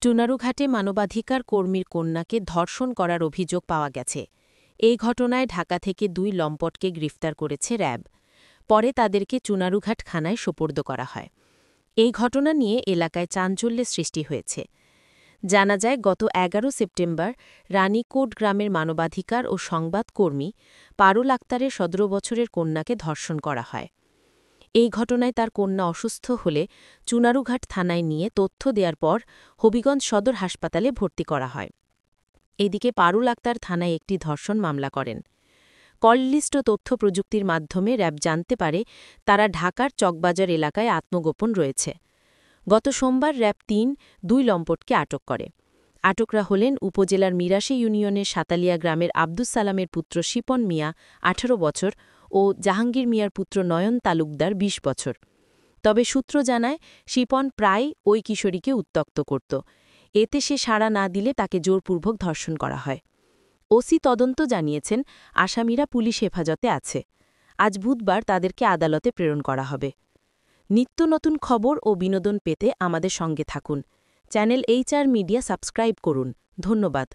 চুনারুঘাটে মানবাধিকার কর্মীর কন্যাকে ধর্ষণ করার অভিযোগ পাওয়া গেছে। এই ঘটনায় ঢাকা থেকে 2 লম্পটকে গ্রেফতার করেছে র্যাব। পরে তাদেরকে চুনারুঘাট থানায় সোপর্দ করা হয়। এই ঘটনা নিয়ে এলাকায় চাঞ্চল্যের সৃষ্টি হয়েছে। জানা যায়, গত 11 সেপ্টেম্বর রানীকোট গ্রামের মানবাধিকার ও সংবাদ কর্মী পারুল আক্তারের 17 বছরের কন্যাকে ধর্ষণ করা হয়। এই ঘটনায় তার কন্যা অসুস্থ হলে চুনারুঘাট থানায় নিয়ে তথ্য দেওয়ার পর হবিগঞ্জ সদর হাসপাতালে ভর্তি করা হয়। এদিকে পারুল আক্তার থানায় একটি ধর্ষণ মামলা করেন। কললিস্ট ও তথ্য প্রযুক্তির মাধ্যমে র্যাব জানতে পারে তারা ঢাকার চকবাজার এলাকায় আত্মগোপন রয়েছে। গত সোমবার র্যাব 2 লম্পটকে আটক করে। আটকরা হলেন উপজেলার মিরাশী ইউনিয়নের সাতালিয়া গ্রামের আব্দুস সালামের পুত্র শিপন মিয়া 18 বছর ও জাহাঙ্গীর মিয়ার পুত্র নয়ন তালুকদার 20 বছর। তবে সূত্র জানায়, শিপন প্রায় ওই কিশোরীকে উত্ত্যক্ত করত। এতে সে সাড়া না দিলে তাকে জোরপূর্বক ধর্ষণ করা হয়। ওসি তদন্ত জানিয়েছেন, আসামিরা পুলিশ হেফাজতে আছে। আজ বুধবার তাদেরকে আদালতে প্রেরণ করা হবে। নিত্য নতুন খবর ও বিনোদন পেতে আমাদের সঙ্গে থাকুন। চ্যানেল HR মিডিয়া সাবস্ক্রাইব করুন। ধন্যবাদ।